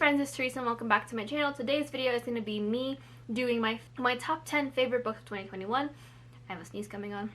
friends, it's Teresa and welcome back to my channel. Today's video is going to be me doing my top 10 favorite books of 2021. I have a sneeze coming on.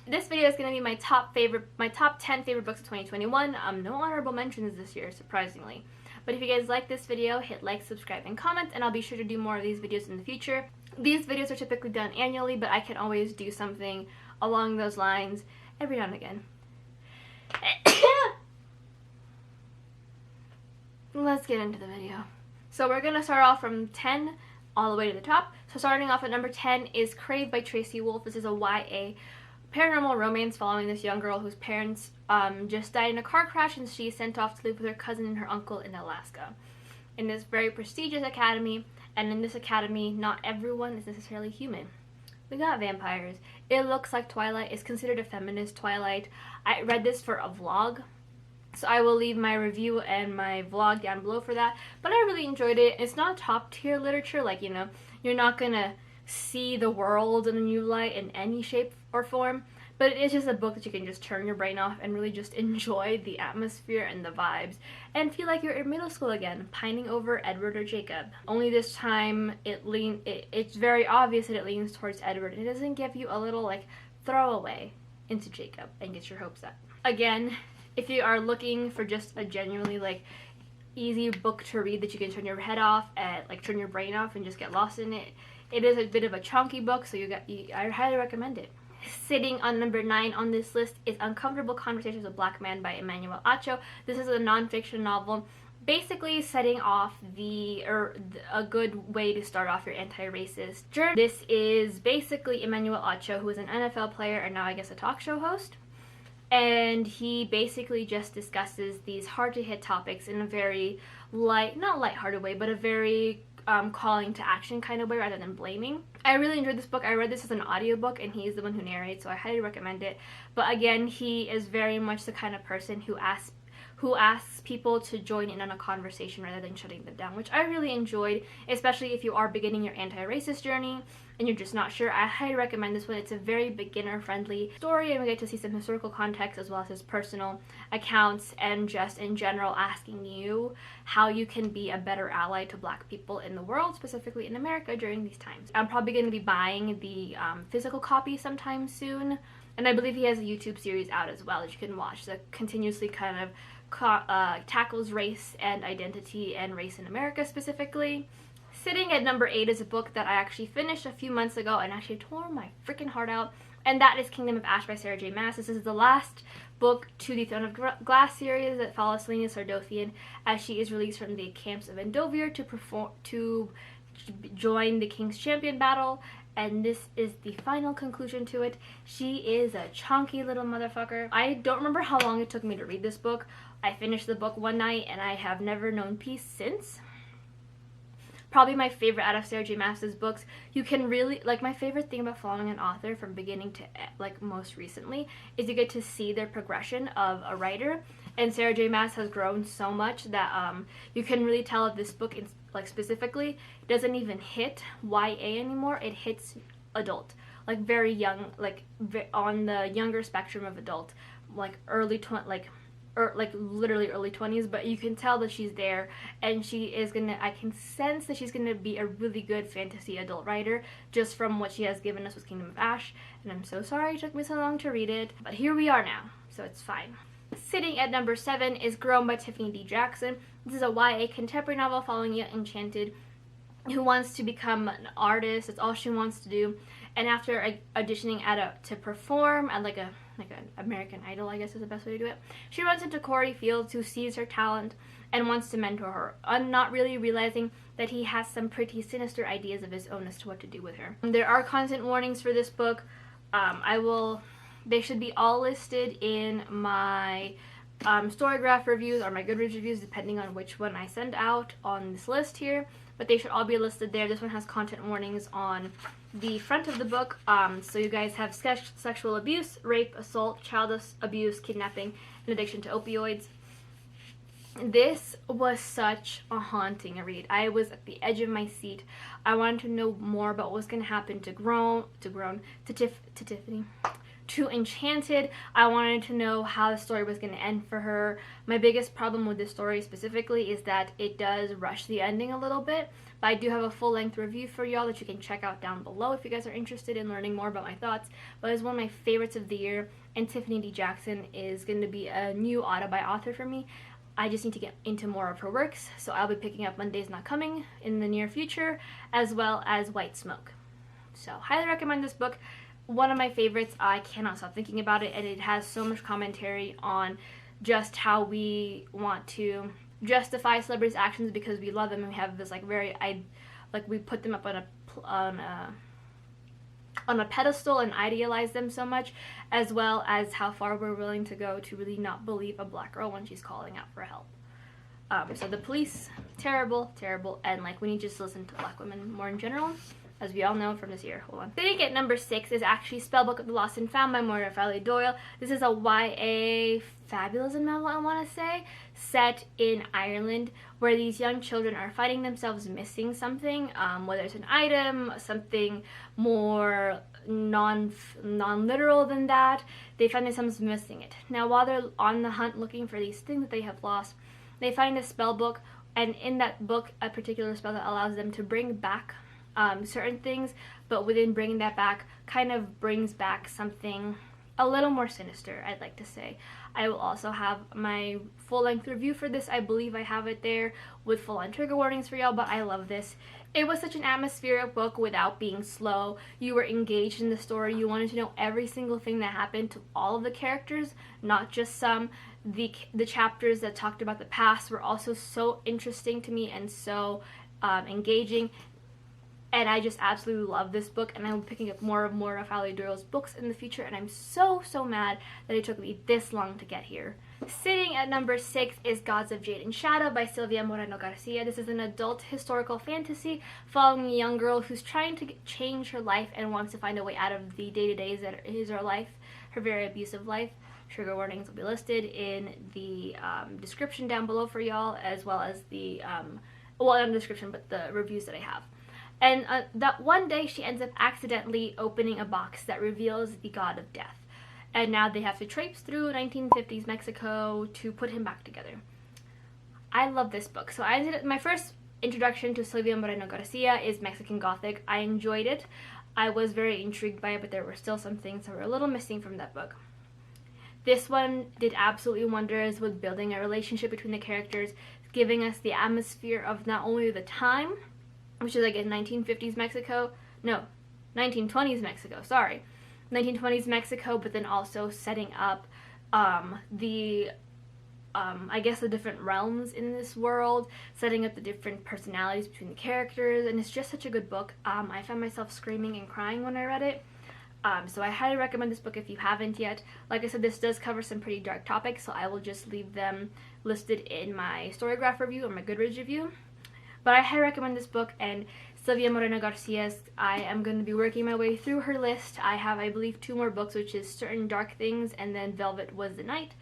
This video is going to be my top 10 favorite books of 2021. No honorable mentions this year, surprisingly. But if you guys like this video, hit like, subscribe, and comment, and I'll be sure to do more of these videos in the future. These videos are typically done annually, but I can always do something along those lines every now and again. Let's get into the video. So we're going to start off from 10 all the way to the top. So starting off at number 10 is Crave by Tracy Wolff. This is a YA paranormal romance following this young girl whose parents just died in a car crash, and she is sent off to live with her cousin and her uncle in Alaska. In this very prestigious academy, and in this academy, not everyone is necessarily human. We got vampires. It looks like Twilight. It's considered a feminist Twilight. I read this for a vlog, so I will leave my review and my vlog down below for that. But I really enjoyed it. It's not top tier literature, like, you know, you're not gonna see the world in a new light in any shape or form, but it is just a book that you can just turn your brain off and really just enjoy the atmosphere and the vibes and feel like you're in middle school again, pining over Edward or Jacob. Only this time it's very obvious that it leans towards Edward. It doesn't give you a little like throwaway into Jacob and get your hopes up. Again, if you are looking for just a genuinely like easy book to read that you can turn your head off and like turn your brain off and just get lost in it, it is a bit of a chunky book, so I highly recommend it. Sitting on number 9 on this list is Uncomfortable Conversations with Black Man by Emmanuel Acho. This is a non-fiction novel, basically setting off a good way to start off your anti-racist journey. This is basically Emmanuel Acho, who is an NFL player and now I guess a talk show host. And he basically just discusses these hard-to-hit topics in a very not lighthearted way, but a very calling to action kind of way rather than blaming. I really enjoyed this book. I read this as an audiobook and he's the one who narrates, so I highly recommend it. But again, he is very much the kind of person who asks people to join in on a conversation rather than shutting them down, which I really enjoyed, especially if you are beginning your anti-racist journey and you're just not sure. I highly recommend this one. It's a very beginner-friendly story, and we get to see some historical context as well as his personal accounts and just in general asking you how you can be a better ally to Black people in the world, specifically in America during these times. I'm probably going to be buying the physical copy sometime soon, and I believe he has a YouTube series out as well that you can watch that continuously kind of tackles race and identity and race in America specifically. Sitting at number 8 is a book that I actually finished a few months ago and actually tore my freaking heart out, and that is Kingdom of Ash by Sarah J Maas. This is the last book to the Throne of Glass series that follows Selena Sardothian as she is released from the camps of Endovier to join the King's Champion battle, and this is the final conclusion to it. She is a chunky little motherfucker. I don't remember how long it took me to read this book. I finished the book one night and I have never known peace since. Probably my favorite out of Sarah J Maas's books. You can really, like, my favorite thing about following an author from beginning to like most recently is you get to see their progression of a writer, and Sarah J Maas has grown so much that you can really tell if this book like specifically doesn't even hit YA anymore. It hits adult, like very young, like on the younger spectrum of adult, like literally early 20s, but you can tell that she's there, and I can sense that she's gonna be a really good fantasy adult writer just from what she has given us with Kingdom of Ash, and I'm so sorry it took me so long to read it, but here we are now, so it's fine. Sitting at number 7 is Grown by Tiffany D. Jackson. This is a YA contemporary novel following a young enchanted who wants to become an artist. That's all she wants to do, and after auditioning to perform at like an American Idol, I guess is the best way to do it, she runs into Corey Fields, who sees her talent and wants to mentor her, not really realizing that he has some pretty sinister ideas of his own as to what to do with her. There are content warnings for this book. They should be all listed in my Storygraph reviews or my Goodreads reviews, depending on which one I send out on this list here, but they should all be listed there. This one has content warnings on the front of the book, so you guys have sexual abuse, rape, assault, child abuse, kidnapping, and addiction to opioids. This was such a haunting read. I was at the edge of my seat. I wanted to know more about what was going to happen to Tiffany. to Enchanted. I wanted to know how the story was going to end for her. My biggest problem with this story specifically is that it does rush the ending a little bit, but I do have a full-length review for y'all that you can check out down below if you guys are interested in learning more about my thoughts. But it's one of my favorites of the year, and Tiffany D. Jackson is going to be a new auto-buy author for me. I just need to get into more of her works, so I'll be picking up Monday's Not Coming in the near future, as well as White Smoke. So highly recommend this book. One of my favorites. I cannot stop thinking about it, and it has so much commentary on just how we want to justify celebrities' actions because we love them and we have this we put them up on a pedestal and idealize them so much, as well as how far we're willing to go to really not believe a black girl when she's calling out for help. So the police, terrible, and we need to just listen to black women more in general, as we all know from this year. Hold on. Sitting at number 6 is actually Spellbook of the Lost and Found by Moira Fowley-Doyle. This is a YA fabulism novel, I want to say, set in Ireland, where these young children are finding themselves missing something, whether it's an item, something more non-literal than that. They find themselves missing it. Now, while they're on the hunt looking for these things that they have lost, they find a spell book, and in that book, a particular spell that allows them to bring back certain things, but within bringing that back, kind of brings back something a little more sinister, I'd like to say. I will also have my full-length review for this. I believe I have it there with full-on trigger warnings for y'all, but I love this. It was such an atmospheric book without being slow. You were engaged in the story. You wanted to know every single thing that happened to all of the characters, not just some. The chapters that talked about the past were also so interesting to me and so engaging. And I just absolutely love this book, and I'm picking up more of Moira Fowley-Doyle's books in the future, and I'm so mad that it took me this long to get here. Sitting at number 6 is Gods of Jade and Shadow by Silvia Moreno Garcia. This is an adult historical fantasy following a young girl who's trying to change her life and wants to find a way out of the day-to-days that is her life, her very abusive life. Trigger warnings will be listed in the description down below for y'all, as well as the, not the description, but the reviews that I have. And that one day she ends up accidentally opening a box that reveals the god of death. And now they have to traipse through 1950s Mexico to put him back together. I love this book. So my first introduction to Silvia Moreno Garcia is Mexican Gothic. I enjoyed it. I was very intrigued by it, but there were still some things that were a little missing from that book. This one did absolutely wonders with building a relationship between the characters, giving us the atmosphere of not only the time, which is again 1950s Mexico, no, 1920s Mexico, sorry. 1920s Mexico, but then also setting up the different realms in this world, setting up the different personalities between the characters, and it's just such a good book. I found myself screaming and crying when I read it. So I highly recommend this book if you haven't yet. Like I said, this does cover some pretty dark topics, so I will just leave them listed in my Storygraph review or my Goodreads review. But I highly recommend this book, and Silvia Moreno Garcia's, I am going to be working my way through her list. I have, I believe, 2 more books, which is Certain Dark Things and then Velvet Was the Night.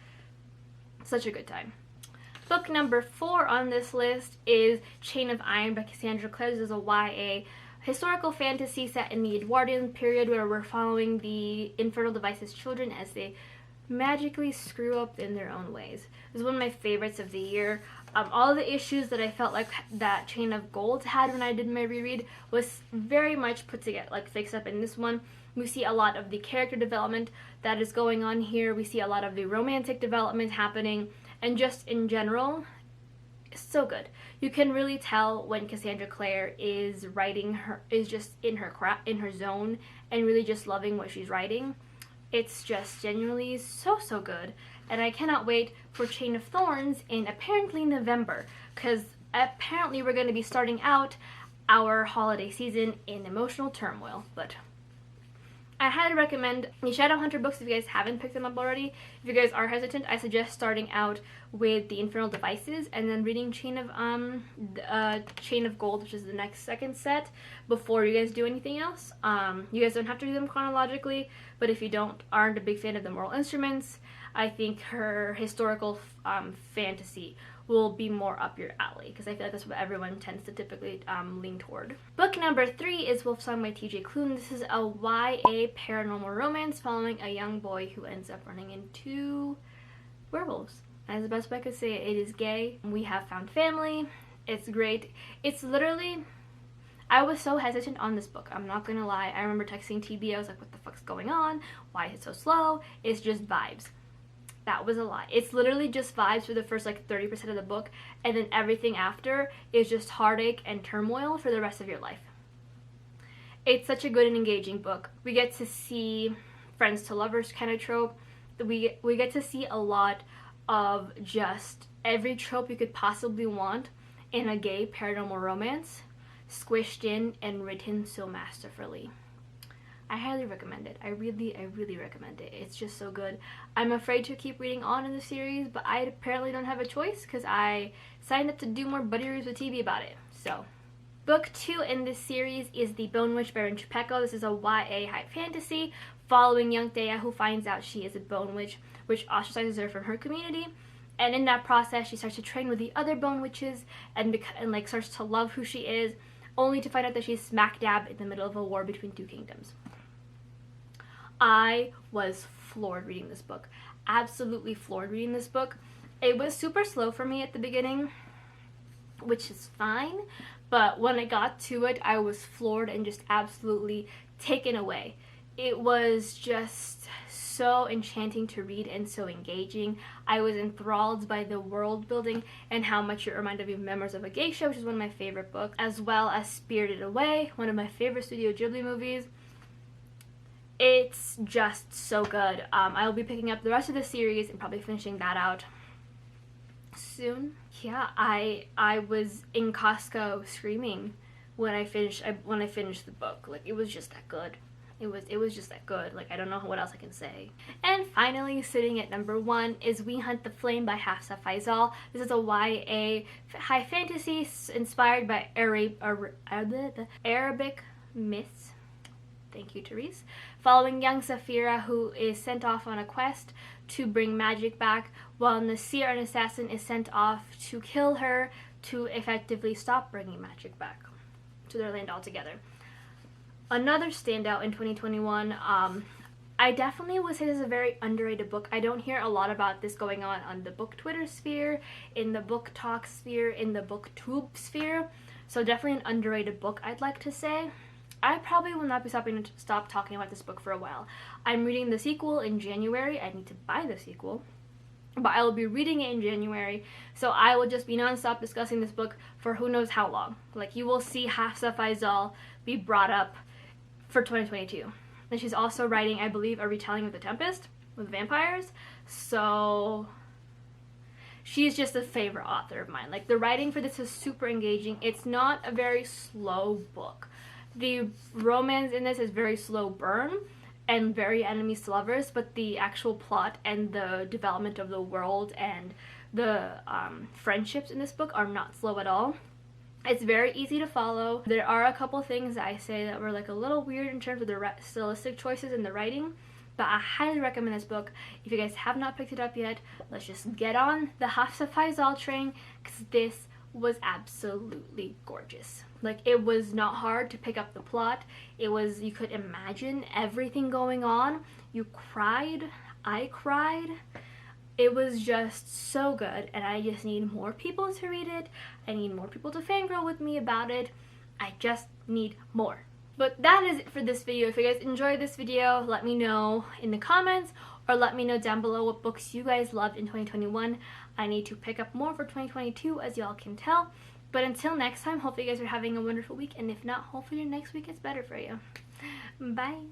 Such a good time. Book number 4 on this list is Chain of Iron by Cassandra Clare. This is a YA historical fantasy set in the Edwardian period where we're following the Infernal Devices children as they magically screw up in their own ways. This is one of my favorites of the year. All the issues that I felt like that Chain of Gold had when I did my reread was very much put together, fixed up in this one. We see a lot of the character development that is going on here. We see a lot of the romantic development happening, and just in general, so good. You can really tell when Cassandra Clare is just in her zone and really just loving what she's writing. It's just genuinely so good, and I cannot wait for Chain of Thorns in apparently November, because apparently we're going to be starting out our holiday season in emotional turmoil. But I highly recommend the Shadowhunter books if you guys haven't picked them up already. If you guys are hesitant, I suggest starting out with the Infernal Devices and then reading Chain of Gold, which is the second set, before you guys do anything else. You guys don't have to do them chronologically, but if you aren't a big fan of the Moral Instruments, I think her historical fantasy will be more up your alley, because I feel like that's what everyone tends to typically lean toward. Book number 3 is Wolfsong by TJ Klune. This is a YA paranormal romance following a young boy who ends up running into werewolves. As the best way I could say it, it is gay. We have found family. It's great. It's literally, I was so hesitant on this book, I'm not gonna lie. I remember texting TB, I was like, what the fuck's going on? Why is it so slow? It's just vibes. That was a lie. It's literally just vibes for the first like 30% of the book, and then everything after is just heartache and turmoil for the rest of your life. It's such a good and engaging book. We get to see friends to lovers kind of trope. We get to see a lot of just every trope you could possibly want in a gay paranormal romance, squished in and written so masterfully. I highly recommend it. I really recommend it. It's just so good. I'm afraid to keep reading on in the series, but I apparently don't have a choice because I signed up to do more buddy reviews with TV about it. So, book 2 in this series is The Bone Witch by Rin Chupeco. This is a YA high fantasy following young Thea, who finds out she is a bone witch, which ostracizes her from her community. And in that process, she starts to train with the other bone witches and like starts to love who she is, only to find out that she's smack dab in the middle of a war between two kingdoms. I was floored reading this book. Absolutely floored reading this book. It was super slow for me at the beginning, which is fine, but when I got to it, I was floored and just absolutely taken away. It was just so enchanting to read and so engaging. I was enthralled by the world building and how much it reminded me of Memoirs of a Geisha, which is one of my favorite books, as well as Spirited Away, one of my favorite Studio Ghibli movies. It's just so good. I'll be picking up the rest of the series and probably finishing that out soon. Yeah, I was in Costco screaming when I finished the book. Like, it was just that good. It was just that good. Like, I don't know what else I can say. And finally, sitting at number 1 is We Hunt the Flame by Hafsa Faizal. This is a YA high fantasy inspired by Arabic myths. Thank you, Therese. Following young Saphira, who is sent off on a quest to bring magic back, while Nasir, an assassin, is sent off to kill her to effectively stop bringing magic back to their land altogether. Another standout in 2021, I definitely would say this is a very underrated book. I don't hear a lot about this going on the book Twitter sphere, in the book talk sphere, in the booktube sphere, so definitely an underrated book, I'd like to say. I probably will not be stop talking about this book for a while. I'm reading the sequel in January. I need to buy the sequel, but I will be reading it in January, so I will just be non-stop discussing this book for who knows how long. Like, you will see Hafsa Faizal be brought up for 2022. And she's also writing, I believe, a retelling of The Tempest with vampires, so she's just a favorite author of mine. Like, the writing for this is super engaging. It's not a very slow book. The romance in this is very slow burn and very enemies to lovers, but the actual plot and the development of the world and the friendships in this book are not slow at all. It's very easy to follow. There are a couple things that I say that were like a little weird in terms of the stylistic choices in the writing, but I highly recommend this book. If you guys have not picked it up yet, let's just get on the Hafsa Faizal train, because this was absolutely gorgeous. Like, it was not hard to pick up the plot. It was, you could imagine everything going on. You cried. I cried. It was just so good, and I just need more people to read it. I need more people to fangirl with me about it. I just need more. But that is it for this video. If you guys enjoyed this video, let me know in the comments, or let me know down below what books you guys loved in 2021. I need to pick up more for 2022, as y'all can tell. But until next time, hopefully you guys are having a wonderful week, and if not, hopefully your next week is better for you. Bye!